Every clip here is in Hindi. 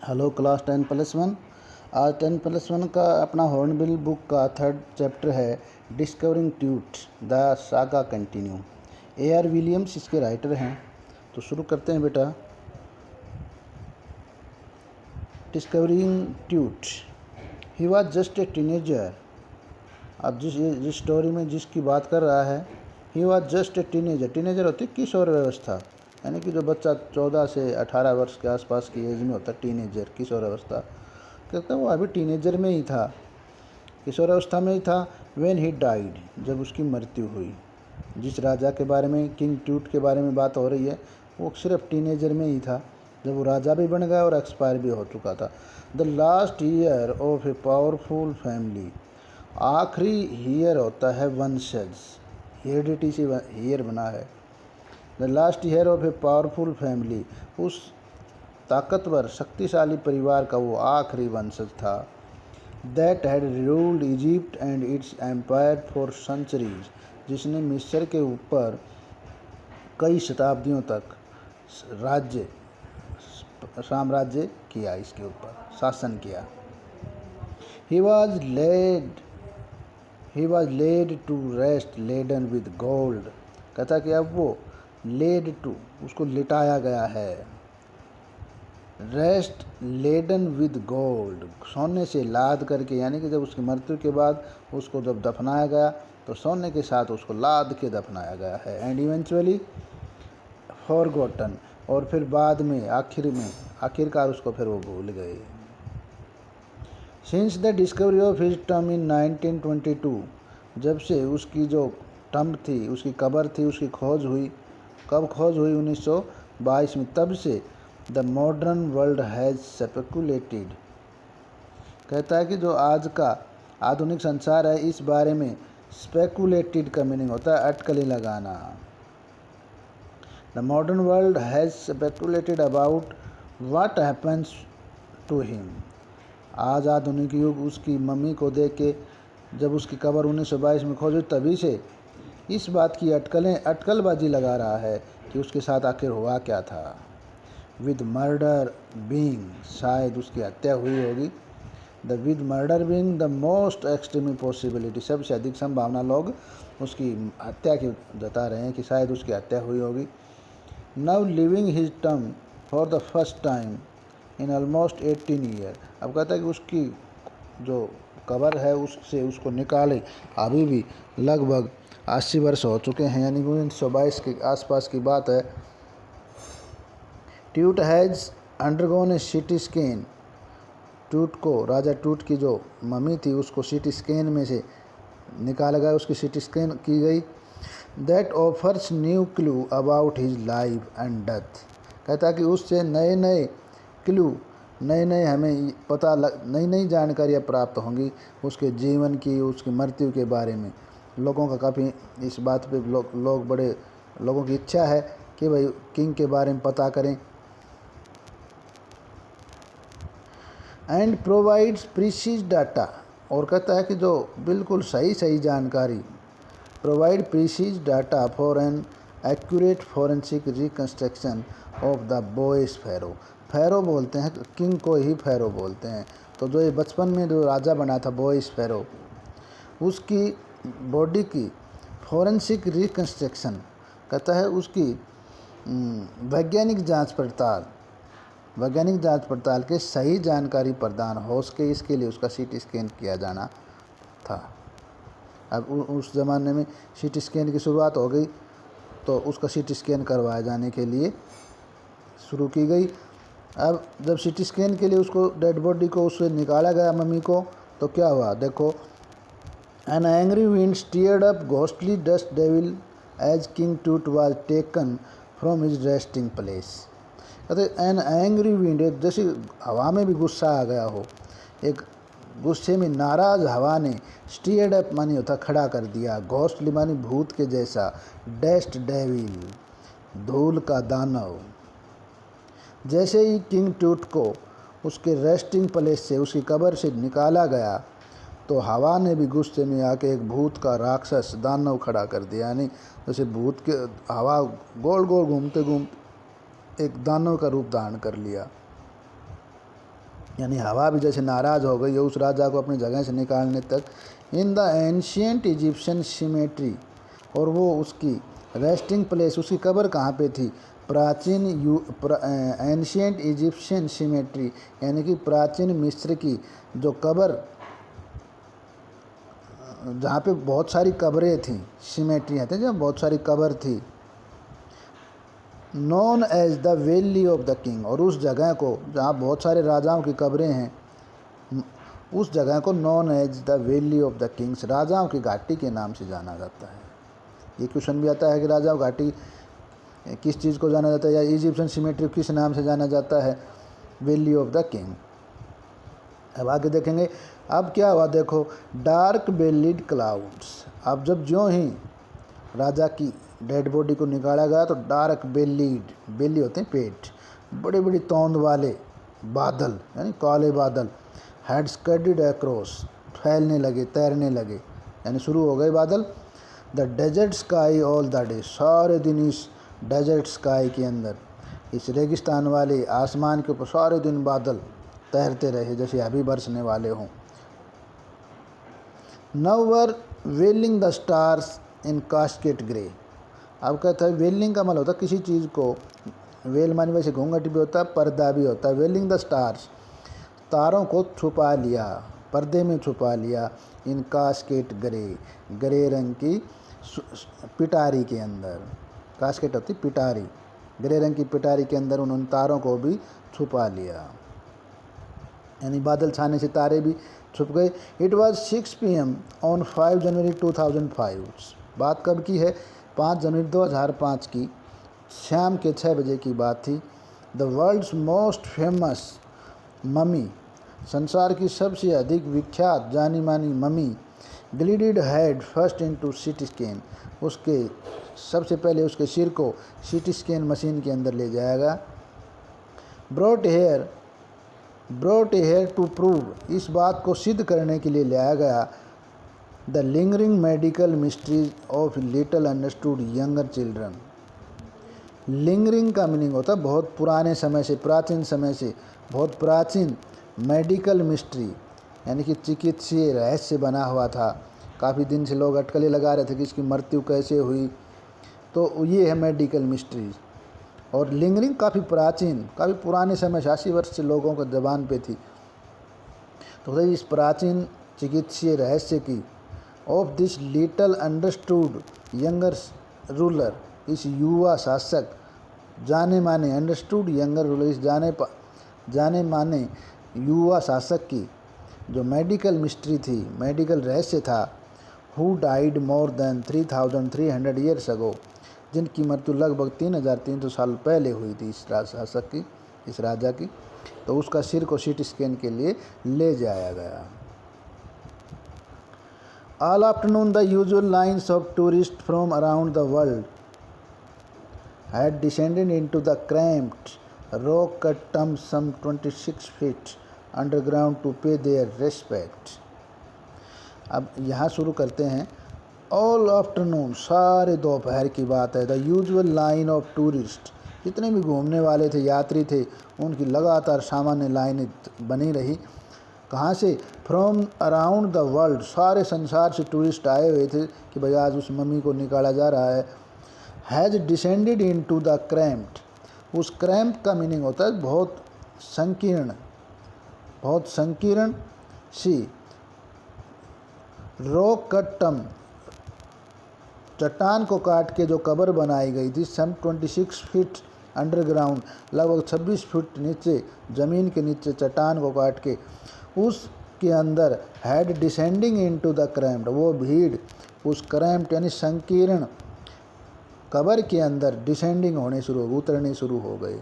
Hello class 10+1। आज 10+1 का अपना हॉर्नबिल बुक का 3rd चैप्टर है discovering tweet the saga continue. A.R. Williams इसके राइटर हैं। तो शुरू करते हैं बेटा। Discovering tweet. He was just a teenager. अब जिस स्टोरी में जिसकी बात कर रहा है, he was just a teenager. Teenager होती है किशोर व्यवस्था, यानी कि जो बच्चा 14 से 18 वर्ष के आसपास की एज में होता है, टीनेजर, किशोर अवस्था। कहते हैं वो अभी टीनेजर में ही था, किशोर अवस्था में ही था। व्हेन ही डाइड, जब उसकी मृत्यु हुई। जिस राजा के बारे में, किंग ट्यूट के बारे में बात हो रही है, वो सिर्फ टीनेजर में ही था जब वो राजा भी बन गया और एक्सपायर भी हो चुका था। The last heir of a powerful family. आखिरी ईयर होता है वंशज, हेरिडिटी से ईयर बना है। The last heir of a powerful family, उस ताकतवर शक्तिशाली परिवार का वो आखिरी वंशज था। That had ruled Egypt and its empire for centuries, जिसने मिस्र के ऊपर कई शताब्दियों तक साम्राज्य किया, इसके ऊपर शासन किया। He was laid to rest laden with gold. कहता कि अब वो लेड टू, उसको लिटाया गया है। रेस्ट लेडन विद गोल्ड, सोने से लाद करके, यानी कि जब उसकी मृत्यु के बाद उसको जब दफनाया गया तो सोने के साथ उसको लाद के दफनाया गया है। एंड इवेंचुअली फॉरगॉटन, और फिर बाद में आखिरकार उसको फिर वो भूल गए। Since the discovery of his term in 1922, जब से उसकी जो टम्ब थी, उसकी कब्र थी, उसकी खोज हुई। कब खोज हुई? 1922 में। तब से the modern world has speculated, कहता है कि जो आज का आधुनिक संसार है, इस बारे में स्पेकुलेटेड का मीनिंग होता है अटकलें लगाना। The modern world has speculated about what happens to him. आज आधुनिक युग उसकी मम्मी को देख के, जब उसकी कब्र 1922 में खोजी, तभी से इस बात की अटकलबाजी लगा रहा है कि उसके साथ आखिर हुआ क्या था। विद मर्डर बीइंग, शायद उसकी हत्या हुई होगी। The with murder being the most extreme possibility, सबसे अधिक संभावना लोग उसकी हत्या की जता रहे हैं कि शायद उसकी हत्या हुई होगी। Now living his term for the first time in almost 18 year. अब कहता है कि उसकी जो कब्र है उससे उसको निकाले अभी भी लगभग 80 वर्ष हो चुके हैं, यानी 1922 के आसपास की बात है। Tweet has undergone A CT scan. Tweet को, राजा ट्यूट की जो मम्मी थी, उसको सीटी स्कैन में से निकाला गया, उसकी सीटी स्कैन की गई। That offers new clue about his life and death. कहता है कि उससे नए नए क्लू, नए हमें नई नई जानकारियाँ प्राप्त होंगी उसके जीवन की, उसकी मृत्यु के बारे में। लोगों का काफ़ी इस बात पे लोगों की इच्छा है कि भाई किंग के बारे में पता करें। एंड प्रोवाइड्स प्रीसीज डाटा, और कहता है कि जो बिल्कुल सही जानकारी, provide precise data for an accurate forensic reconstruction of the boys pharaoh. Pharaoh बोलते हैं, किंग को ही फेरो बोलते हैं। तो जो ये बचपन में जो राजा बना था बॉयज़ फेरो, उसकी बॉडी की फॉरेंसिक रिकन्स्ट्रक्शन, कहता है उसकी वैज्ञानिक जांच पड़ताल के सही जानकारी प्रदान हो सके, इसके लिए उसका सीटी स्कैन किया जाना था। अब उस ज़माने में सीटी स्कैन की शुरुआत हो गई, तो उसका सीटी स्कैन करवाए जाने के लिए शुरू की गई। अब जब सीटी स्कैन के लिए उसको डेड बॉडी को उससे निकाला गया मम्मी को, तो क्या हुआ देखो। An angry wind stirred up ghostly dust devil as king Tut was taken from his resting place. कहते एन एंग्री विंड, जैसे हवा में भी गुस्सा आ गया हो, एक गुस्से में नाराज़ हवा ने स्टीयर्ड अप मानी होता खड़ा कर दिया, घोस्टली मानी भूत के जैसा, डस्ट डेविल धूल का दानव। जैसे ही किंग ट्यूट को उसके रेस्टिंग प्लेस से, उसकी कब्र से निकाला गया, तो हवा ने भी गुस्से में आके एक भूत का राक्षस दानव खड़ा कर दिया। यानी जैसे भूत के हवा गोल गोल घूमते घूमते एक दानव का रूप धारण कर लिया। यानी हवा भी जैसे नाराज़ हो गई है उस राजा को अपनी जगह से निकालने तक। In the ancient Egyptian symmetry, और वो उसकी रेस्टिंग प्लेस, उसकी कब्र कहाँ पे थी? प्राचीन एंशियंट इजिप्शियन सिमेट्री, यानी कि प्राचीन मिस्र की जो कब्र, जहाँ पे बहुत सारी कब्रें थी, सिमेट्री है जहाँ बहुत सारी कब्र थी। Known as the valley of the king, और उस जगह को जहाँ बहुत सारे राजाओं की कब्रें हैं, उस जगह को known as the valley of the kings, राजाओं की घाटी के नाम से जाना जाता है। ये क्वेश्चन भी आता है कि राजाओं घाटी किस चीज़ को जाना जाता है, या इजिप्शियन सिमेट्री किस नाम से जाना जाता है? Valley of the king. अब आगे देखेंगे। अब क्या हुआ देखो, डार्क बेलिड क्लाउड्स। अब जब ज्यों ही राजा की डेड बॉडी को निकाला गया तो डार्क बेलीड, बेली होते हैं पेट, बड़ी बड़ी तौंद वाले बादल यानी काले बादल, हैड स्कडेड अक्रॉस, फैलने लगे, तैरने लगे, यानी शुरू हो गए बादल। The desert sky all the day, सारे दिन इस डेजर्ट स्काई के अंदर, इस रेगिस्तान वाले आसमान के ऊपर सारे दिन बादल तैरते रहे जैसे अभी बरसने वाले हों। Never veiling the stars in casket grey. अब कहता है वेलिंग का मतलब होता है किसी चीज़ को, वेल मानी वैसे घूंघट भी होता है, पर्दा भी होता है। वेलिंग द स्टार्स, तारों को छुपा लिया, पर्दे में छुपा लिया। इन कास्केट ग्रे, ग्रे रंग की पिटारी के अंदर, कास्केट होती पिटारी, ग्रे रंग की पिटारी के अंदर उन्होंने तारों को भी छुपा लिया, यानी बादल छाने से तारे भी छुप गए। इट वॉज 6 PM ऑन 5 जनवरी 2005। बात कब की है? 5 जनवरी 2005 की शाम के 6 बजे की बात थी। The world's most famous mummy, संसार की सबसे अधिक विख्यात जानी मानी mummy, glided head first into CT scan, उसके सबसे पहले उसके सिर को सीटी स्कैन मशीन के अंदर ले जाएगा। ब्रॉट हेयर टू प्रूव, इस बात को सिद्ध करने के लिए लाया गया। The lingering medical mysteries of little understood younger children. Lingering का मीनिंग होता है बहुत पुराने समय से, प्राचीन समय से, बहुत प्राचीन। मेडिकल मिस्ट्री यानी कि चिकित्सीय रहस्य बना हुआ था, काफ़ी दिन से लोग अटकलें लगा रहे थे कि इसकी मृत्यु कैसे हुई, तो ये है मेडिकल मिस्ट्रीज। और लिंगरिंग काफ़ी प्राचीन, काफ़ी पुराने समय से, 80 वर्ष से लोगों को ज़बान पे थी। तो इस प्राचीन चिकित्सीय रहस्य की, of this little understood younger ruler, इस युवा शासक, जाने माने अंडरस्टूड यंगर रूलर, इस जाने माने युवा शासक की जो मेडिकल मिस्ट्री थी, मेडिकल रहस्य था। Who died more than 3300 years ago, जिनकी मृत्यु लगभग 3300 साल पहले हुई थी इस शासक की, इस राजा की। तो उसका सिर को सीटी स्कैन के लिए ले जाया गया। All afternoon the usual lines of tourist from around the world had descended into the cramped rock cut tomb some 26 feet underground to pay their respect। अब यहाँ शुरू करते हैं। ऑल आफ्टरनून, सारे दोपहर की बात है। The usual line of tourist, जितने भी घूमने वाले थे, यात्री थे, उनकी लगातार सामान्य लाइनें बनी रही। कहाँ से? फ्रॉम अराउंड द वर्ल्ड, सारे संसार से टूरिस्ट आए हुए थे कि भाई आज उस मम्मी को निकाला जा रहा है। Has descended into the cramped, उस क्रैम्प का मीनिंग होता है बहुत संकीर्ण, बहुत संकीर्ण सी। रॉक कट टम, चट्टान को काट के जो कब्र बनाई गई थी, सम 26 फीट अंडरग्राउंड, लगभग 26 फीट नीचे, ज़मीन के नीचे चट्टान को काट के उसके अंदर, had descending into the cramped, वो भीड़ उस क्रैम्प्ड यानी संकीर्ण कब्र के अंदर डिसेंडिंग होने शुरू हो गए, उतरने शुरू हो गए,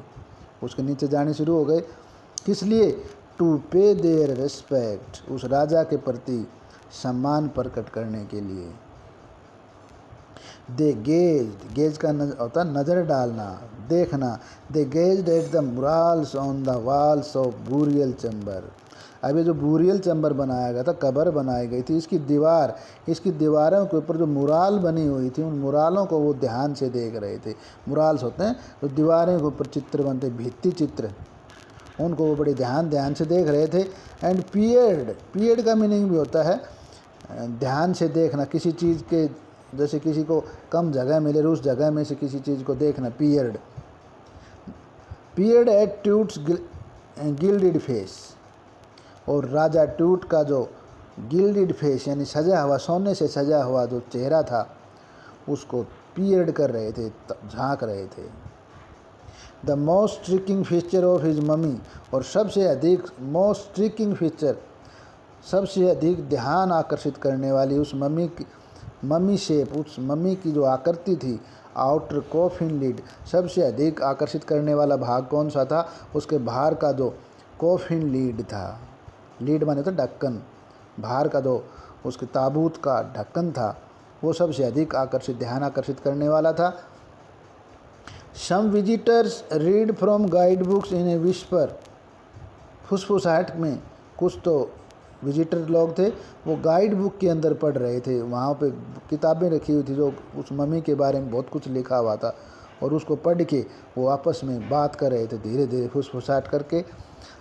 उसके नीचे जाने शुरू हो गए। किस लिए? टू पे देयर रिस्पेक्ट, उस राजा के प्रति सम्मान प्रकट करने के लिए। दे गेज का होता है नज़र डालना, देखना। They gazed at the murals on the walls of burial chamber. अब ये जो बूरियल चैम्बर बनाया गया था, कब्र बनाई गई थी, इसकी दीवारों के ऊपर जो मुराल बनी हुई थी, उन मुरालों को वो ध्यान से देख रहे थे। मुराल्स होते हैं तो दीवारों के ऊपर चित्र बनते, भित्ति चित्र, उनको वो बड़े ध्यान से देख रहे थे। एंड पीयर्ड का मीनिंग भी होता है ध्यान से देखना, किसी चीज़ के, जैसे किसी को कम जगह मिले उस जगह में से किसी चीज़ को देखना, पीयर्ड एट ट्यूट्स गिल्डेड फेस। और राजा ट्यूट का जो गिल्डेड फेस यानी सजा हुआ, सोने से सजा हुआ जो चेहरा था, उसको पीयर्ड कर रहे थे, झांक रहे थे। The most striking feature of his mummy, और सबसे अधिक मोस्ट स्ट्रिकिंग फीचर, सबसे अधिक ध्यान आकर्षित करने वाली उस मम्मी शेप, उस मम्मी की जो आकृति थी, आउटर कॉफिन लिड, सबसे अधिक आकर्षित करने वाला भाग कौन सा था? उसके बाहर का जो कॉफिन लीड था, लीड माने तो ढक्कन, बाहर का जो उसके ताबूत का ढक्कन था, वो सबसे अधिक ध्यान आकर्षित करने वाला था। Some visitors read from guide books in a whisper, फुसफुसाहट में कुछ तो विजिटर लोग थे, वो गाइड बुक के अंदर पढ़ रहे थे। वहाँ पे किताबें रखी हुई थी जो उस मम्मी के बारे में बहुत कुछ लिखा हुआ था, और उसको पढ़ के वो आपस में बात कर रहे थे धीरे धीरे फुसफुसाहट करके।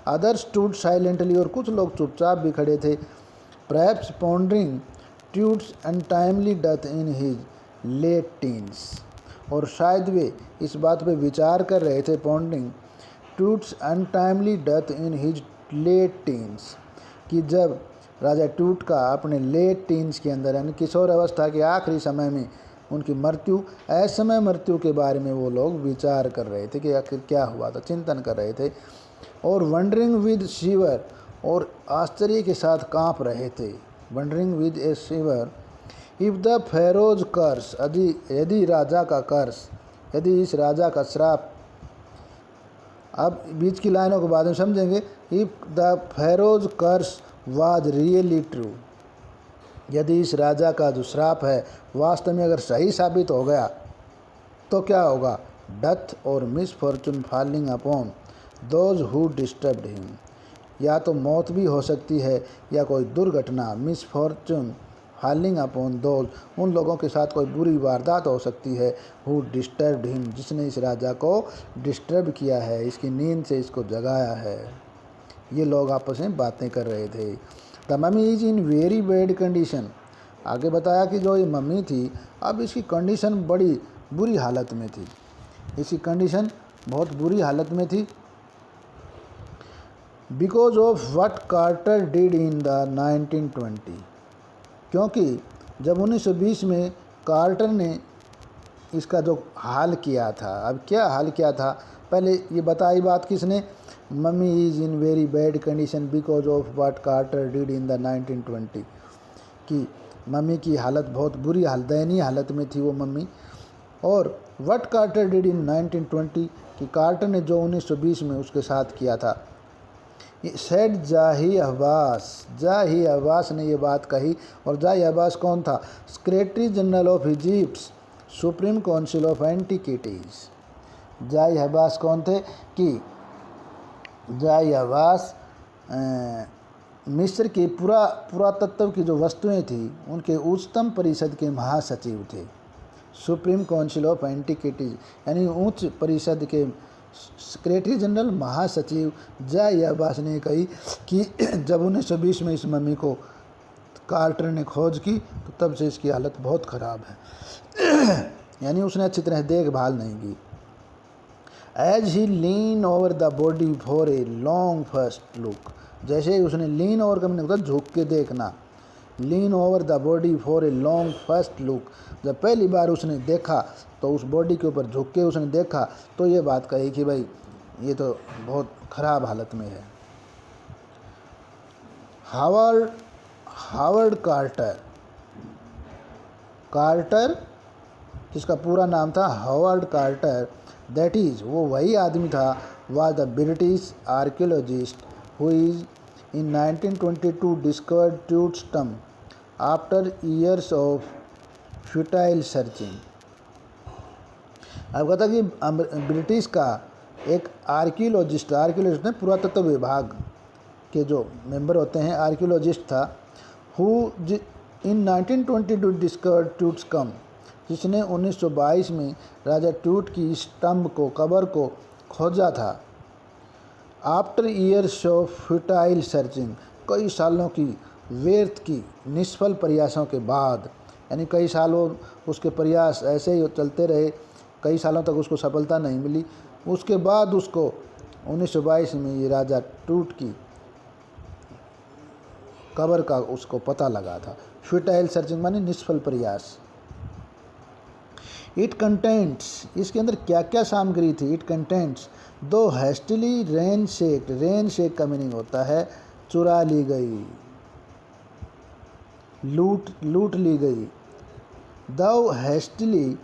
अदर्स स्टूड साइलेंटली, और कुछ लोग चुपचाप भी खड़े थे। Perhaps pondering Tut's untimely death in his late teens, और शायद वे इस बात पे विचार कर रहे थे, pondering Tut's untimely death in his late teens, कि जब राजा ट्यूट का अपने लेट टीन्स के अंदर यानी किशोर अवस्था के आखिरी समय में उनकी मृत्यु, असमय मृत्यु के बारे में वो लोग विचार कर रहे थे कि आखिर क्या हुआ था, चिंतन कर रहे थे। और वंडरिंग विद शिवर, और आश्चर्य के साथ कांप रहे थे। Wondering with a shiver if the pharaoh's curse, यदि राजा का कर्स, यदि इस राजा का श्राप, अब बीच की लाइनों को बाद में समझेंगे। If the pharaoh's curse was really true, यदि इस राजा का जो श्राप है वास्तव में अगर सही साबित हो गया तो क्या होगा? डेथ और misfortune falling upon those who disturbed him, या तो मौत भी हो सकती है या कोई दुर्घटना, मिसफॉर्चून फॉलिंग अपॉन दोज, उन लोगों के साथ कोई बुरी वारदात हो सकती है, हु डिस्टर्ब्ड हिम, जिसने इस राजा को डिस्टर्ब किया है, इसकी नींद से इसको जगाया है। ये लोग आपस में बातें कर रहे थे। The mummy is in very bad condition, आगे बताया कि जो ये मम्मी थी अब इसकी कंडीशन बड़ी बुरी हालत में थी, इसकी कंडीशन बहुत बुरी हालत में थी। Because of what Carter did in the 1920, क्योंकि जब 1920 में कार्टर ने इसका जो हाल किया था, अब क्या हाल किया था, पहले ये बताई बात किसने? Mummy is in very bad condition because of what Carter did in the 1920, कि मम्मी की हालत बहुत बुरी दयनीय हालत में थी वो मम्मी। और व्हाट कार्टर डिड इन 1920, कि कार्टर ने जो 1920 में उसके साथ किया था। सेड जाही अब्बास ने ये बात कही, और जाही अब्बास कौन था? Secretary general of Egypt, supreme council of antiquities. जाही अब्बास कौन थे? कि जाही अब्बास मिस्र की पुरातत्व की जो वस्तुएं थी उनके उच्चतम परिषद के महासचिव थे। सुप्रीम काउंसिल ऑफ एंटिक्विटीज़ यानी उच्च परिषद के सेक्रेटरी जनरल, महासचिव जाही अब्बास ने कही कि जब 1920 में इस मम्मी को कार्टर ने खोज की तो तब से इसकी हालत बहुत ख़राब है, यानी उसने अच्छी तरह देखभाल नहीं की। As he lean over the body for a long first look, जैसे ही उसने लीन ओवर का मैंने मतलब झुक के देखना, lean over the body for a long first look, जब पहली बार उसने देखा तो उस बॉडी के ऊपर झुक के उसने देखा तो ये बात कही कि भाई ये तो बहुत ख़राब हालत में है। हावर्ड कार्टर जिसका पूरा नाम था हावर्ड कार्टर, दैट इज़ वो वही आदमी था, was the British archaeologist who is in 1922 discovered Tute's tomb after years of futile searching। अब कहता कि ब्रिटिश का एक आर्कियोलॉजिस्ट ने पुरातत्व विभाग के जो मेंबर होते हैं आर्कियोलॉजिस्ट था, हु इन 1922 डिस्कवर्ड ट्यूट्स कम, जिसने 1922 में राजा ट्यूट की इस टम्ब को, कब्र को खोजा था। After years of futile searching, कई सालों की व्यर्थ की निष्फल प्रयासों के बाद, यानी कई सालों उसके प्रयास ऐसे ही चलते रहे, कई सालों तक उसको सफलता नहीं मिली। उसके बाद उसको 1922 में ये राजा टूट की कब्र का उसको पता लगा था। फ्यूटाइल सर्चिंग माने निष्फल प्रयास। इट कंटेंट्स, इसके अंदर क्या क्या सामग्री थी। इट कंटेंट्स दो हेस्टिली रेन शेक का मीनिंग होता है चुरा ली गई, लूट ली गई। दो हेस्टिली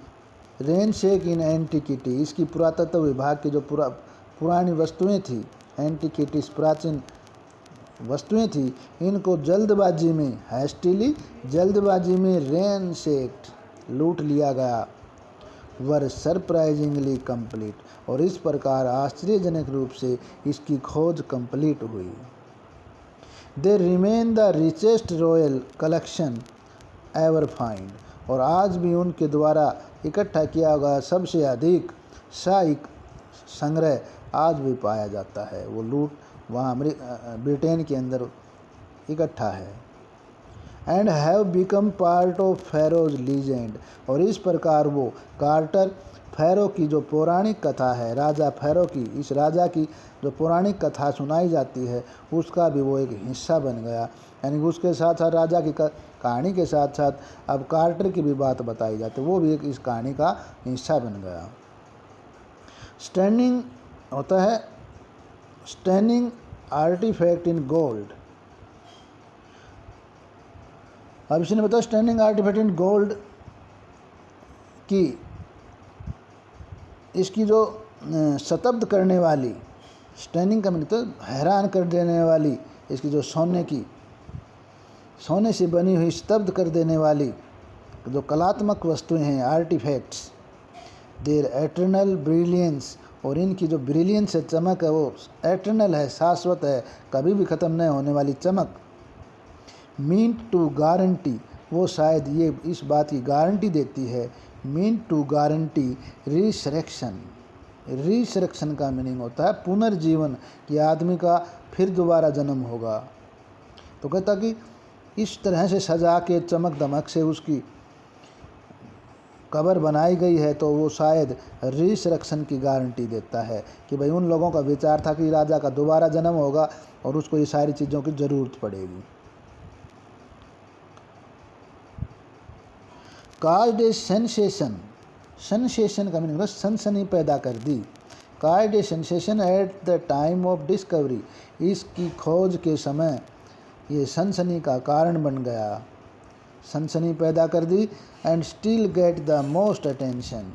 रेन शेक इन एंटिकिटी, इसकी पुरातत्व विभाग की जो पुरानी वस्तुएं थी, एंटिकिटीज प्राचीन वस्तुएं थी, इनको जल्दबाजी में, हेस्टिली जल्दबाजी में रेन शेक लूट लिया गया। वर सरप्राइजिंगली कंप्लीट, और इस प्रकार आश्चर्यजनक रूप से इसकी खोज कंप्लीट हुई। They remain the richest royal collection ever find, और आज भी उनके द्वारा इकट्ठा किया गया सबसे अधिक शाही संग्रह आज भी पाया जाता है। वो लूट वहाँ ब्रिटेन के अंदर इकट्ठा है। And have become part of Pharaoh's legend, और इस प्रकार वो कार्टर फैरो की जो पौराणिक कथा है, राजा फैरो की, इस राजा की जो पौराणिक कथा सुनाई जाती है उसका भी वो एक हिस्सा बन गया। यानी उसके साथ साथ राजा की कहानी के साथ साथ अब कार्टर की भी बात बताई जाती है, वो भी एक इस कहानी का हिस्सा बन गया। स्टैंडिंग होता है स्टैंडिंग आर्टिफैक्ट इन गोल्ड। अब इसने बताया स्टैंडिंग आर्टिफैक्ट इन गोल्ड की इसकी जो स्तब्ध करने वाली, स्टैंडिंग का मतलब तो हैरान कर देने वाली, इसकी जो सोने से बनी हुई स्तब्ध कर देने वाली जो कलात्मक वस्तुएं हैं, आर्टिफैक्ट्स, देयर एटर्नल ब्रिलियंस, और इनकी जो ब्रिलियंस है, चमक है, वो एटर्नल है, शाश्वत है, कभी भी ख़त्म नहीं होने वाली चमक। मीन टू गारंटी, वो शायद ये इस बात की गारंटी देती है, मीन टू गारंटी रिसरेक्शन का मीनिंग होता है पुनर्जीवन, कि आदमी का फिर दोबारा जन्म होगा। तो कहता कि इस तरह से सजा के चमक दमक से उसकी कब्र बनाई गई है, तो वो शायद रिसरेक्शन की गारंटी देता है कि भाई उन लोगों का विचार था कि राजा का दोबारा जन्म होगा और उसको ये सारी चीज़ों की ज़रूरत पड़ेगी। काज ए सेंसेशन का मीनिंग सनसनी पैदा कर दी। Caused a sensation at the time of discovery, इसकी खोज के समय ये सनसनी का कारण बन गया, सनसनी पैदा कर दी। And still get the most attention,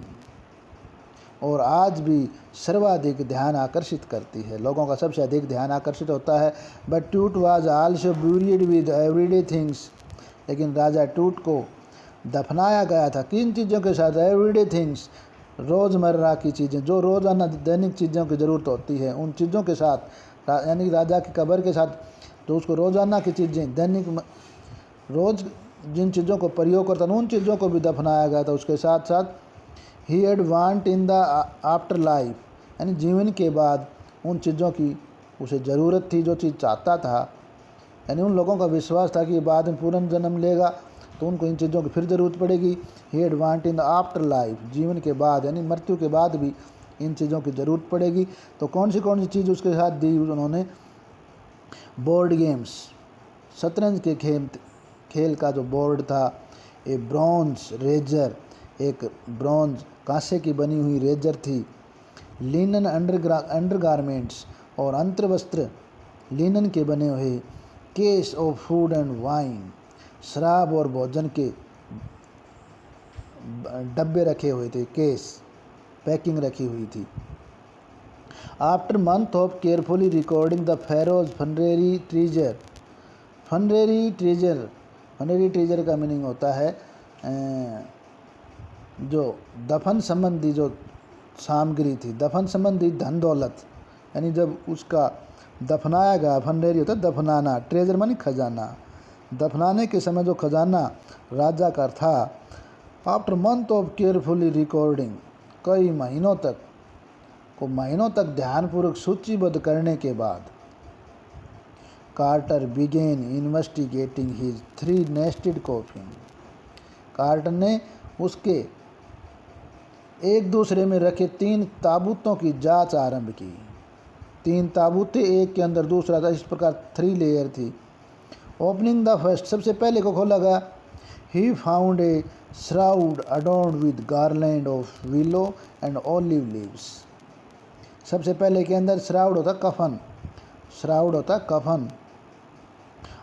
और आज भी सर्वाधिक ध्यान आकर्षित करती है, लोगों का सबसे अधिक ध्यान आकर्षित होता है। बट टूट was also buried with everyday things, लेकिन राजा टूट को दफनाया गया था किन चीज़ों के साथ, एवरीडे थिंग्स, रोज़मर्रा की चीज़ें, जो रोज़ाना दैनिक चीज़ों की ज़रूरत होती है उन चीज़ों के साथ, यानी राजा की कब्र के साथ जो उसको रोज़ाना की चीज़ें, दैनिक रोज़ जिन चीज़ों को प्रयोग करता था उन चीज़ों को भी दफनाया गया था। उसके साथ साथ he had want in the after life, यानी जीवन के बाद उन चीज़ों की उसे ज़रूरत थी, जो चीज़ चाहता था, यानी उन लोगों का विश्वास था कि बाद में पुनर्जन्म लेगा तो उनको इन चीज़ों की फिर ज़रूरत पड़ेगी। He had want in the after life, जीवन के बाद यानी मृत्यु के बाद भी इन चीज़ों की ज़रूरत पड़ेगी। तो कौन सी चीज़ उसके साथ दी उन्होंने, बोर्ड गेम्स, शतरंज के खेल का जो बोर्ड था, ए ब्रॉन्ज रेजर, एक ब्रॉन्ज कांसे की बनी हुई रेजर थी। लिनन अंडरगारमेंट्स, और अंतर्वस्त्र लिनन के बने हुए। Case of food and wine, शराब और भोजन के डब्बे रखे हुए थे, केस, पैकिंग रखी हुई थी। After month of carefully recording the pharaoh's funerary treasure, funerary treasure का मीनिंग होता है जो दफन संबंधी जो सामग्री थी, दफन संबंधी धन दौलत, यानी जब उसका दफनाया गया, फनरेरी होता है दफनाना, ट्रेजर मानी खजाना, दफनाने के समय जो खजाना राजा का था। After month of carefully recording, कई महीनों तक को महीनों तक ध्यानपूर्वक सूचीबद्ध करने के बाद Carter began investigating his 3 nested coffin. Carter ने उसके एक दूसरे में रखे 3 ताबूतों की जांच आरंभ की। 3 ताबूतें, एक के अंदर दूसरा था, इस प्रकार 3 लेयर थी। ओपनिंग द फर्स्ट, सबसे पहले को खोला गया। He found a shroud adorned with garland of willow and olive leaves. सबसे पहले के अंदर श्राउड होता कफन, श्राउड होता कफन,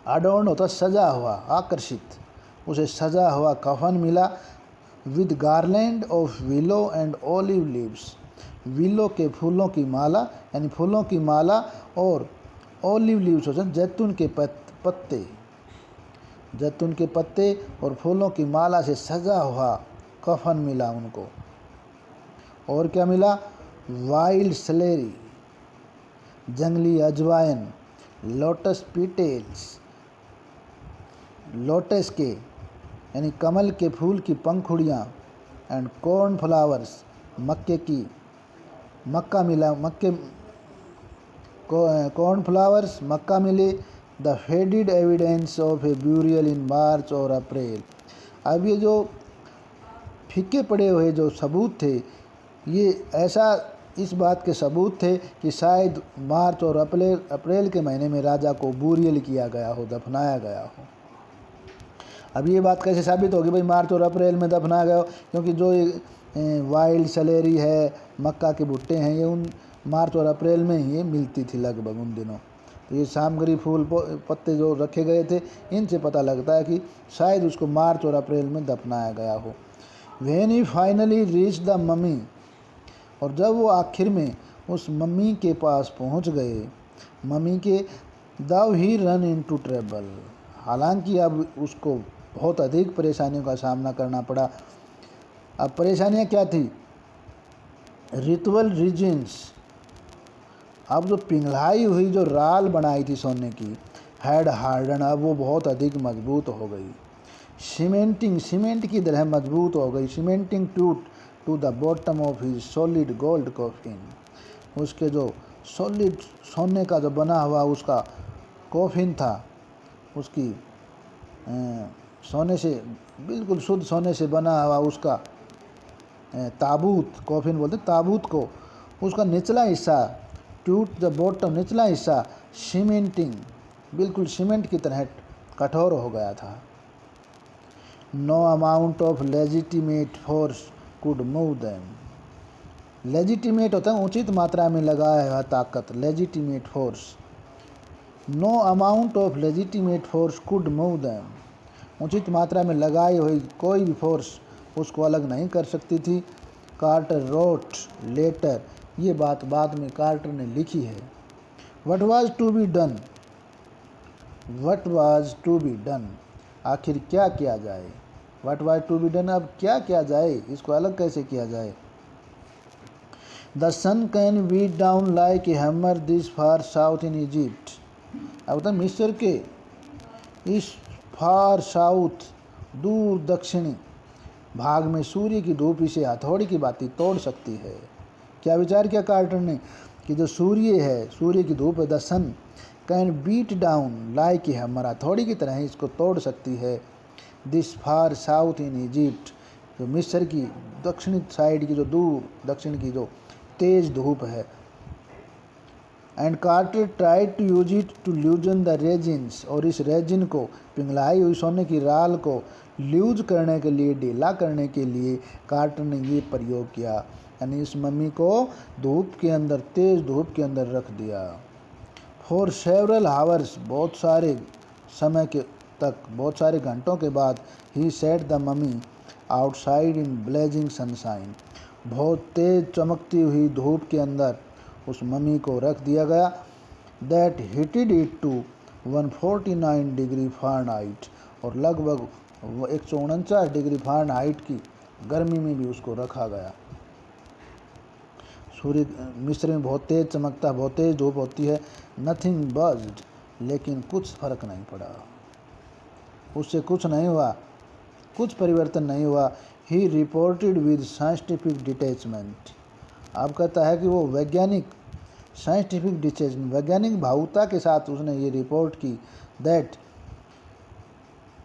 अडोर्न्ड होता सजा हुआ, आकर्षित, उसे सजा हुआ कफन मिला। With garland of willow and olive leaves, willow के फूलों की माला, यानी फूलों की माला, और ऑलिव लीव्स होते हैं जैतून के पत्ते, जैतून के पत्ते और फूलों की माला से सजा हुआ कफन मिला उनको। और क्या मिला? वाइल्ड सेलेरी, जंगली अजवाइन, लोटस पिटेल्स, लोटस के यानी कमल के फूल की पंखुड़ियाँ, एंड कॉर्न फ्लावर्स, मक्के की, मक्का मिला, मक्के कॉर्न फ्लावर्स, मक्का मिले। The faded evidence of a burial in March और अप्रैल। अब ये जो फीके पड़े हुए जो सबूत थे, ये ऐसा इस बात के सबूत थे कि शायद मार्च और अप्रैल के महीने में राजा को बूरियल किया गया हो, दफनाया गया हो। अब ये बात कैसे साबित होगी भाई मार्च और अप्रैल में दफनाया गया हो? क्योंकि जो वाइल्ड सेलेरी है, मक्का के भुट्टे हैं, ये उन मार्च और अप्रैल में ही ये मिलती थी लगभग उन दिनों। तो ये सामग्री, फूल पत्ते जो रखे गए थे, इनसे पता लगता है कि शायद उसको मार्च और अप्रैल में दफनाया गया हो। When he finally reach the mummy, और जब वो आखिर में उस मम्मी के पास पहुंच गए, मम्मी के, दाव ही रन इनटू ट्रबल, हालांकि अब उसको बहुत अधिक परेशानियों का सामना करना पड़ा। अब परेशानियां क्या थी? रिचुअल रीजन्स, अब जो पिघलाई हुई जो राल बनाई थी सोने की, हैड हार्डन, अब वो बहुत अधिक मजबूत हो गई। सीमेंटिंग, सीमेंट की तरह मजबूत हो गई। Cementing to the bottom of his solid gold coffin, उसके जो सॉलिड सोने का जो बना हुआ उसका कॉफिन था, उसकी सोने से, बिल्कुल शुद्ध सोने से बना हुआ उसका ताबूत, कॉफिन बोलते ताबूत को, उसका निचला हिस्सा, टूट द बॉटम, निचला हिस्सा सीमेंटिंग, बिल्कुल सीमेंट की तरह कठोर हो गया था। No amount of legitimate force could move them. Legitimate होता है उचित मात्रा में लगाया हुआ ताकत, legitimate force. No amount of legitimate force could move them, उचित मात्रा में लगाई हुई कोई भी फोर्स उसको अलग नहीं कर सकती थी। कार्टर रोट लेटर, ये बात बाद में कार्टर ने लिखी है। What was to be done, what was to be done, आखिर क्या किया जाए? What was to be done, अब क्या किया जाए, इसको अलग कैसे किया जाए? The sun can beat down like a hammer this far south in Egypt. अब तो मिस्र के इस फार साउथ, दूर दक्षिणी भाग में सूर्य की धूप इसे हथौड़ी की भांति तोड़ सकती है। क्या विचार किया कार्टर ने कि जो सूर्य है, सूर्य की धूप है, the sun can beat down like a hammer, हथौड़ी की तरह इसको तोड़ सकती है। This far south in Egypt, जो मिस्र की दक्षिणी साइड की, जो दूर दक्षिण की जो तेज धूप है। And Carter tried to use it to loosen the resins, और इस रेजिन को, पिघलाई हुई सोने की राल को ल्यूज करने के लिए, ढीला करने के लिए कार्टर ने ये प्रयोग किया, यानी इस मम्मी को धूप के अंदर, तेज धूप के अंदर रख दिया। फॉर सेवरल हावर्स, बहुत सारे समय के तक, बहुत सारे घंटों के बाद, he set the mummy outside in blazing sunshine, बहुत तेज चमकती हुई धूप के अंदर उस मम्मी को रख दिया गया। That heated it to 149 degree Fahrenheit, और लगभग 149 डिग्री फ़ारेनहाइट की गर्मी में भी उसको रखा गया। सूर्य मिस्र में बहुत तेज चमकता, बहुत तेज धूप होती है। नथिंग बज्ड, लेकिन कुछ फर्क नहीं पड़ा, उससे कुछ नहीं हुआ, कुछ परिवर्तन नहीं हुआ। ही रिपोर्टेड विद साइंटिफिक डिटैचमेंट, अब कहता है कि वो वैज्ञानिक साइंटिफिक डिसीजन, वैज्ञानिक भावुकता के साथ उसने ये रिपोर्ट की that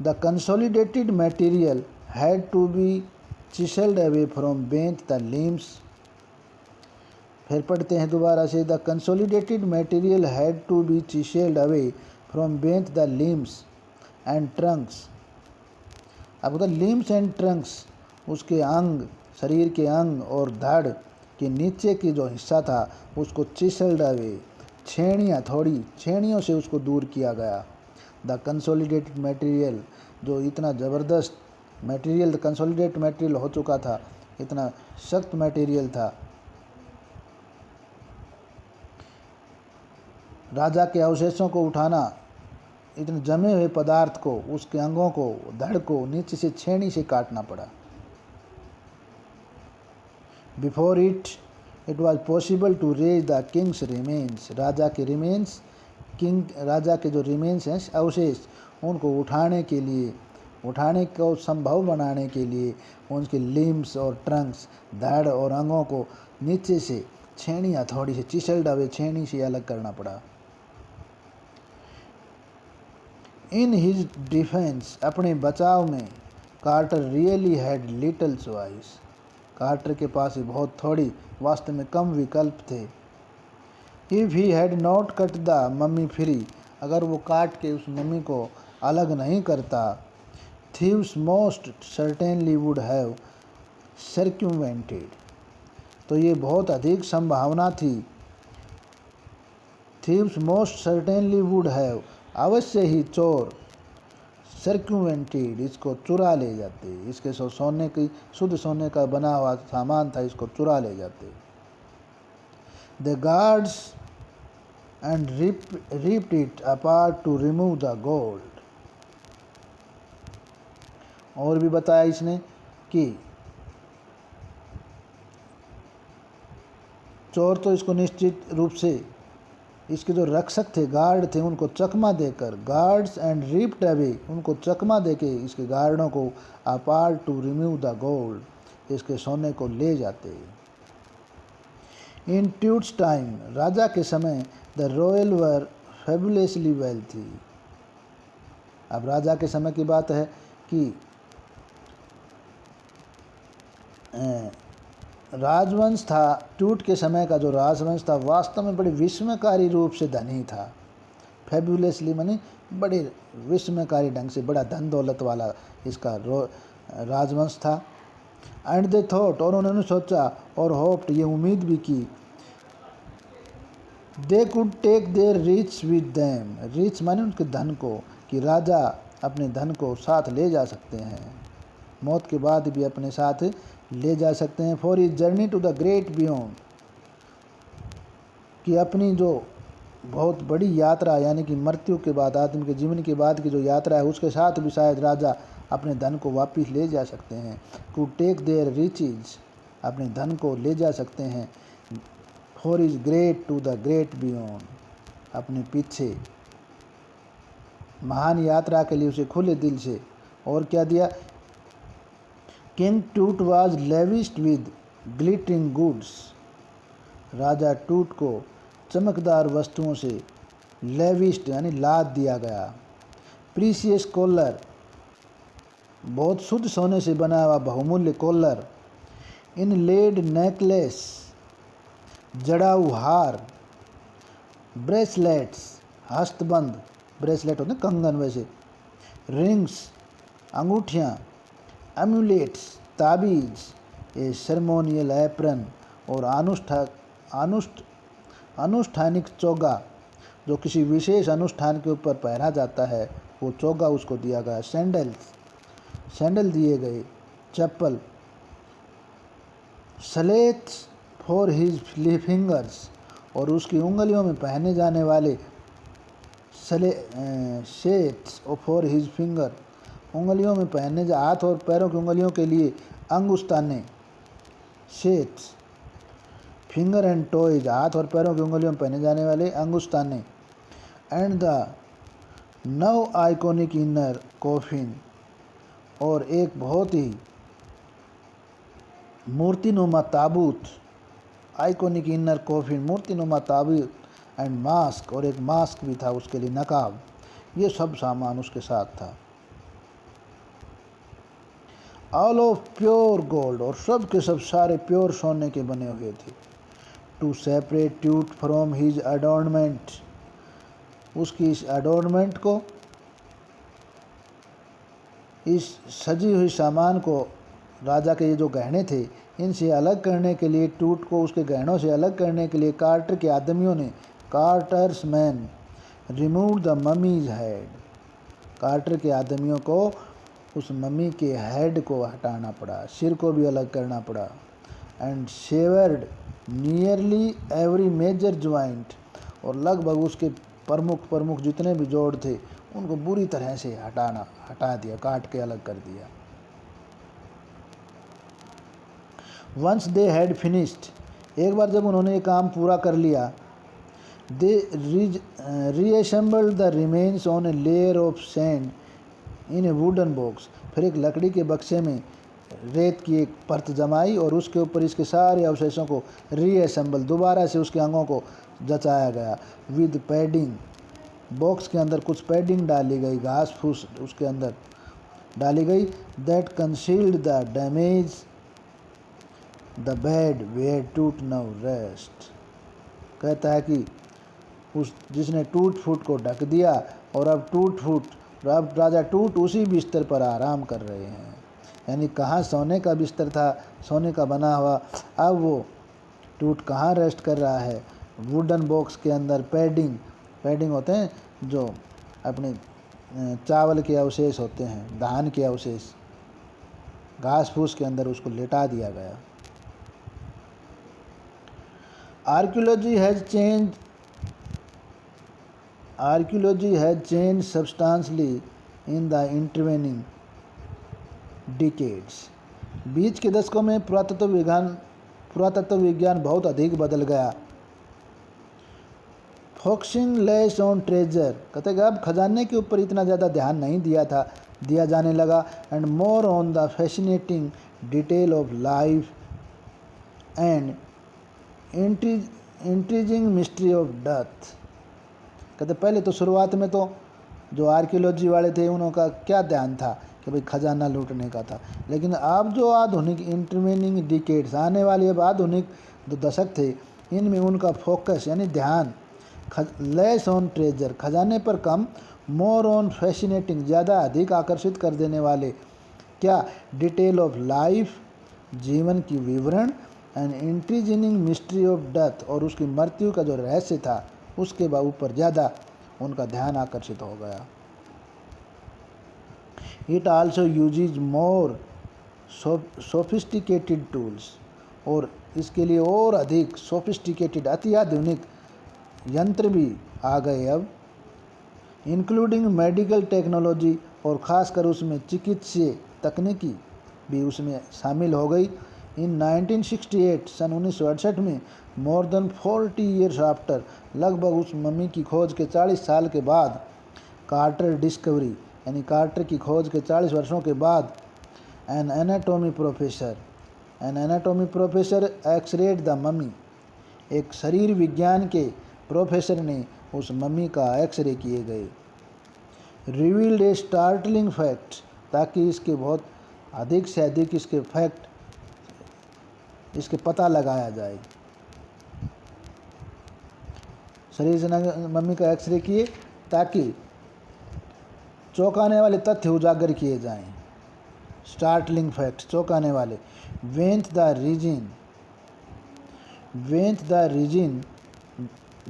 the consolidated material had to be chiselled away from beneath the limbs. फिर पढ़ते हैं दोबारा से, the consolidated material had to be chiselled away from beneath the limbs and trunks. अब द लिम्स एंड ट्रंक्स, उसके अंग, शरीर के अंग और धड़ के नीचे की जो हिस्सा था उसको चिसल्ड अवे, छेड़ियों से उसको दूर किया गया। द कंसोलिडेटेड मटेरियल, जो इतना ज़बरदस्त मटेरियल, कंसोलिडेट मटेरियल हो चुका था, इतना सख्त मटेरियल था, राजा के अवशेषों को उठाना, इतने जमे हुए पदार्थ को, उसके अंगों को, धड़ को नीचे से छेनी से काटना पड़ा। Before it was possible to raise the king's remains, राजा के रिमेन्स, राजा के जो रिमेन्स हैं, अवशेष, उनको उठाने को संभव बनाने के लिए उनके लिम्स और ट्रंक्स, धड़ और अंगों को नीचे से छेनी हथौड़ी से, चिसल्ड अवे, छेनी से अलग करना पड़ा। इन हिज डिफेंस, अपने बचाव में, Carter really had little choice, Carter के पास बहुत थोड़ी, वास्तव में कम विकल्प थे। If he had not cut the mummy free, अगर वो काट के उस मम्मी को अलग नहीं करता, thieves most certainly would have circumvented, तो ये बहुत अधिक संभावना थी। Thieves most certainly would have, अवश्य ही चोर, सर्क्यूमेंटेड, इसको चुरा ले जाते, इसके सोने की, शुद्ध सोने का बना हुआ सामान था, इसको चुरा ले जाते। The guards and ripped it apart to remove the gold, और भी बताया इसने कि चोर तो इसको निश्चित रूप से, इसके जो रक्षक थे, गार्ड थे, उनको चकमा देकर, गार्ड्स एंड रिप्ड अवे, उनको चकमा देके इसके गार्डों को, apart to remove the gold, इसके सोने को ले जाते। इन ट्यूट्स टाइम, राजा के समय, द रॉयल वर फेबुलसली वेल्थी। अब राजा के समय की बात है कि राजवंश था, ट्यूट के समय का जो राजवंश था वास्तव में बड़े विस्मयकारी रूप से धनी था। फेबुलसली माने बड़े विस्मयकारी ढंग से, बड़ा धन दौलत वाला इसका राजवंश था। एंड दे थॉट, और उन्होंने सोचा और होप्ड, ये उम्मीद भी की, they could take their rich with them, rich माने उनके धन को, कि राजा अपने धन को साथ ले जा सकते हैं, मौत के बाद भी अपने साथ ले जा सकते हैं। For his journey to the great beyond, कि अपनी जो बहुत बड़ी यात्रा, यानी कि मृत्यु के बाद, आदमी के जीवन के बाद की जो यात्रा है, उसके साथ भी शायद राजा अपने धन को वापस ले जा सकते हैं। टू टेक देयर रिचेज, अपने धन को ले जा सकते हैं। For his great to the great beyond, अपने पीछे महान यात्रा के लिए उसे खुले दिल से। और क्या दिया, किंग टूट वाज लेविस्ड विद ग्लिटरिंग गुड्स, राजा टूट को चमकदार वस्तुओं से लेविस्ड यानी लाद दिया गया। प्रीसियस कॉलर, बहुत शुद्ध सोने से बना हुआ बहुमूल्य कॉलर। इनलेड नेकलेस, जड़ाऊ हार। ब्रेसलेट्स, हस्तबंद, ब्रेसलेट होते कंगन वैसे। रिंग्स, अंगूठियाँ। एम्यूलेट्स, ताबीज। ए सेरेमोनियल एप्रन, और अनुष्ठानिक चोगा, जो किसी विशेष अनुष्ठान के ऊपर पहना जाता है, वो चोगा उसको दिया गया। सैंडल दिए गए, चप्पल। स्लेट्स फॉर हिज फिंगर्स, और उसकी उंगलियों में पहने जाने वाले शेट्स फॉर हिज फिंगर, उंगलियों में पहनने, हाथ और पैरों की उंगलियों के लिए अंगुस्ताने। शेट्स, फिंगर एंड टोइज, हाथ और पैरों की उंगलियों में पहने जाने वाले अंगुस्ताने। And the now iconic inner coffin, और एक बहुत ही मूर्तिनुमा ताबूत आइकॉनिक इनर कॉफिन, मूर्तिनुमा ताबीर एंड मास्क, और एक मास्क भी था उसके लिए, नकाब। ये सब सामान उसके साथ था। ऑल ऑफ प्योर गोल्ड, और सब के सब सारे प्योर सोने के बने हुए थे। To separate Tut from his adornment, उसकी इस अडोर्नमेंट को, इस सजी हुई सामान को, राजा के ये जो गहने थे, इनसे अलग करने के लिए, टूट को उसके गहनों से अलग करने के लिए कार्टर के आदमियों ने, Carter's man remove the mummy's head, Carter के आदमियों को उस मम्मी के हेड को हटाना पड़ा, सिर को भी अलग करना पड़ा। And severed nearly every major joint, और लगभग उसके प्रमुख जितने भी जोड़ थे उनको बुरी तरह से हटा दिया, काट के अलग कर दिया। वंस दे हैड फिनिश्ड, एक बार जब उन्होंने ये काम पूरा कर लिया, they reassembled the remains on a layer of sand in a wooden box, फिर एक लकड़ी के बक्से में रेत की एक परत जमाई और उसके ऊपर इसके सारे अवशेषों को रीअसेंबल, दोबारा से उसके अंगों को जचाया गया। विद पैडिंग, बॉक्स के अंदर कुछ पैडिंग डाली गई, घास फूस उसके अंदर डाली गई। That concealed the damage the bed where Tut now rest, कहता है कि उस जिसने टूट फूट को ढक दिया, और अब राजा टूट उसी बिस्तर पर आराम कर रहे हैं। यानी कहाँ सोने का बिस्तर था, सोने का बना हुआ, अब वो टूट कहाँ रेस्ट कर रहा है, वुडन बॉक्स के अंदर। पैडिंग होते हैं जो अपने चावल के अवशेष होते हैं, धान के अवशेष, घास फूस के अंदर उसको लेटा दिया गया। Archaeology has change substantially in the intervening decades, बीच के दशकों में पुरातत्व विज्ञान बहुत अधिक बदल गया। फोकसिंग लेस ऑन ट्रेजर, कहते हैं अब खजाने के ऊपर इतना ज़्यादा ध्यान नहीं दिया जाने लगा। And more on the fascinating detail of life and intriguing mystery of death, कहते पहले तो शुरुआत में तो जो आर्कियोलॉजी वाले थे उनका क्या ध्यान था कि भाई खजाना लूटने का था, लेकिन अब जो आधुनिक इंटरवेनिंग डिकेड्स आने वाली, अब आधुनिक जो दशक थे, इनमें उनका फोकस यानी ध्यान लेस ऑन ट्रेजर, खजाने पर कम, मोर ऑन फैसिनेटिंग, ज़्यादा अधिक आकर्षित कर देने वाले क्या, डिटेल ऑफ लाइफ, जीवन की विवरण, and intriguing mystery of death, और उसकी मृत्यु का जो रहस्य था उसके ऊपर ज़्यादा उनका ध्यान आकर्षित हो गया। It also uses more sophisticated tools, और इसके लिए और अधिक सोफिस्टिकेटेड, अति आधुनिक यंत्र भी आ गए अब, इंक्लूडिंग मेडिकल टेक्नोलॉजी, और ख़ासकर उसमें चिकित्सीय तकनीकी भी उसमें शामिल हो गई। इन 1968 सन 1968 में, मोर देन 40 ईयर्स आफ्टर, लगभग उस मम्मी की खोज के 40 साल के बाद, कार्टर डिस्कवरी यानी कार्टर की खोज के 40 वर्षों के बाद, an anatomy professor x-rayed the mummy, एक शरीर विज्ञान के प्रोफेसर ने उस मम्मी का एक्सरे किए गए। रिवील्ड ए स्टार्टलिंग फैक्ट, ताकि इसके बहुत अधिक से अधिक इसके फैक्ट, इसके पता लगाया जाए। शरीर से मम्मी का एक्सरे किए ताकि चौंकाने वाले तथ्य उजागर किए जाएं। स्टार्टलिंग फैक्ट, चौंकाने वाले। Went the reason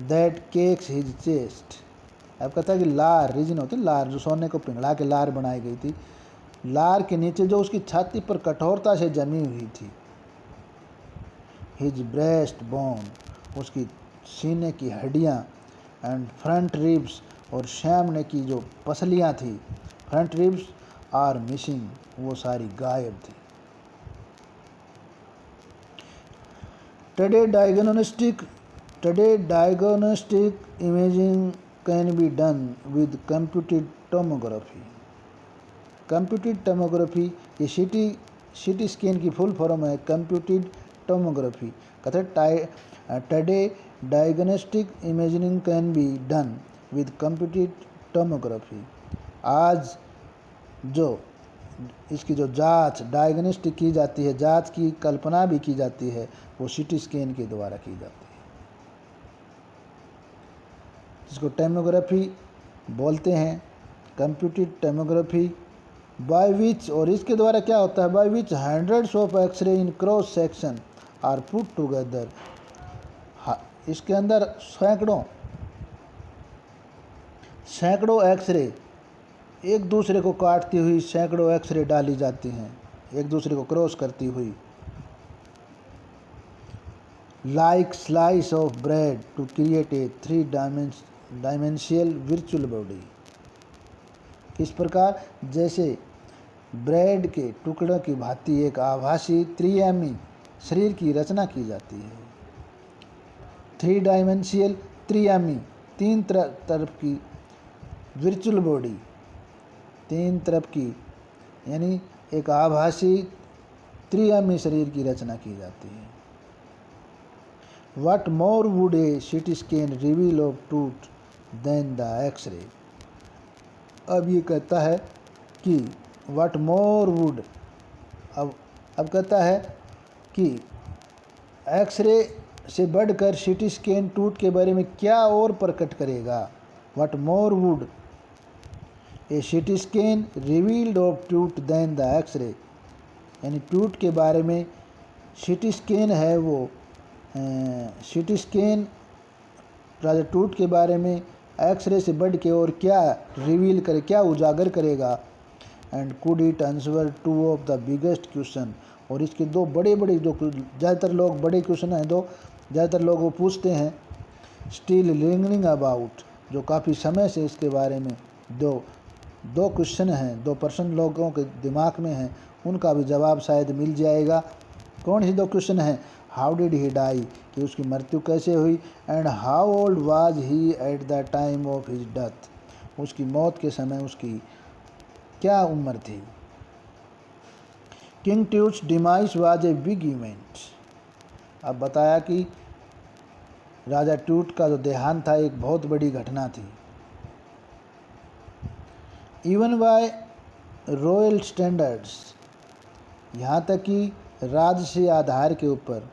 that cakes his chest, अब कहता है कि लार, रीजन होती है लार, जो सोने को पिघला के लार बनाई गई थी, लार के नीचे जो उसकी छाती पर कठोरता से जमी हुई थी। हिज ब्रेस्ट बोन, उसकी सीने की हड्डियाँ, एंड फ्रंट रिब्स, और सामने की जो पसलियाँ थी, फ्रंट रिब्स आर मिसिंग, वो सारी गायब थी। Today diagnostic imaging can be done with computed tomography. Computed tomography, ये सीटी स्कैन की फुल फॉर्म है, कंप्यूटेड टोमोग्राफी। कहते हैं today diagnostic imaging can be done with computed tomography. आज जो इसकी जो जांच डायग्नोस्टिक की जाती है, जांच की कल्पना भी की जाती है, वो सीटी स्कैन के द्वारा की जाती है, जिसको टोमोग्राफी बोलते हैं, कंप्यूटेड टोमोग्राफी। बाय विच, और इसके द्वारा क्या होता है, by which hundreds of x-ray in cross section are put together. इसके अंदर सैकड़ों एक्सरे, एक दूसरे को काटती हुई सैकड़ों एक्सरे डाली जाती हैं, एक दूसरे को क्रॉस करती हुई, like slice of bread to create a 3 dimensional virtual body. इस प्रकार जैसे ब्रेड के टुकड़ों की भांति एक आभासी त्रिआयामी शरीर की रचना की जाती है। 3 डायमेंशियल त्रिआयामी, 3 तरफ की वर्चुअल बॉडी, 3 तरफ की, यानी एक आभासी त्रिआयामी शरीर की रचना की जाती है। What more would a CT scan reveal of truth than the X-ray? अब ये कहता है कि what more would, अब कहता है कि एक्सरे से बढ़कर सीटी स्कैन ट्रूथ के बारे में क्या और प्रकट करेगा। What more would a CT scan revealed of truth than the X-ray, यानी ट्रूथ के बारे में सीटी स्कैन है वो, सीटी स्कैन राजा ट्रूथ के बारे में एक्सरे से बढ़ के और क्या रिवील करे, क्या उजागर करेगा। And could it answer 2 of the biggest question, और इसके 2 बड़े जो ज़्यादातर लोग बड़े क्वेश्चन हैं, ज़्यादातर लोग वो पूछते हैं, स्टिल लिंगरिंग अबाउट, जो काफ़ी समय से इसके बारे में दो क्वेश्चन हैं, 2% लोगों के दिमाग में हैं, उनका भी जवाब शायद मिल जाएगा। कौन सी 2 क्वेश्चन हैं? हाउ डिड ही डाई, कि उसकी मृत्यु कैसे हुई, and how old was he eight the time of his death, उसकी मौत के समय उसकी क्या उम्र थी। King tuts demise was a big event, अब बताया कि राजा ट्यूट का जो देहांत था एक बहुत बड़ी घटना थी। इवन बाय रॉयल स्टैंडर्ड्स, यहाँ तक कि राजसी आधार के ऊपर,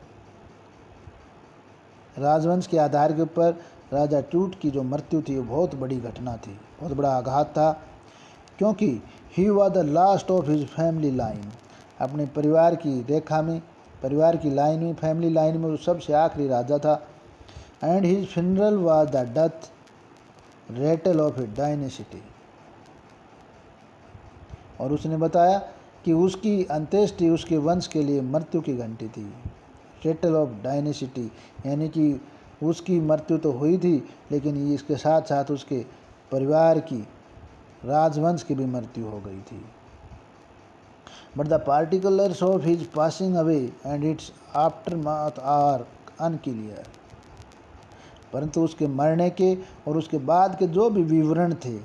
राजवंश के आधार के ऊपर राजा ट्यूट की जो मृत्यु थी वो बहुत बड़ी घटना थी, बहुत बड़ा आघात था, क्योंकि he was the last of his family line, अपने परिवार की रेखा में, परिवार की लाइन में, फैमिली लाइन में वो सबसे आखिरी राजा था। And his funeral was the death Ratle of A dynasty, और उसने बताया कि उसकी अंत्येष्टि उसके वंश के लिए मृत्यु की घंटी थी। रेटल ऑफ डायनेसिटी, यानी कि उसकी मृत्यु तो हुई थी, लेकिन इसके साथ साथ उसके परिवार की, राजवंश की भी मृत्यु हो गई थी। But the particulars of his passing away and its aftermath are unclear, परंतु उसके मरने के और उसके बाद के जो भी विवरण थे,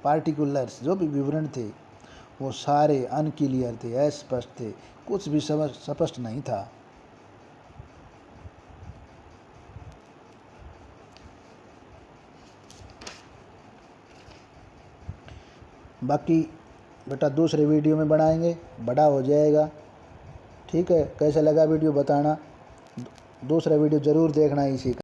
पार्टिकुलर्स जो भी विवरण थे, वो सारे अनक्लियर थे, अस्पष्ट थे, कुछ भी स्पष्ट नहीं था। बाकी बेटा दूसरे वीडियो में बनाएंगे, बड़ा हो जाएगा, ठीक है। कैसा लगा वीडियो बताना, दूसरा वीडियो ज़रूर देखना इसी का।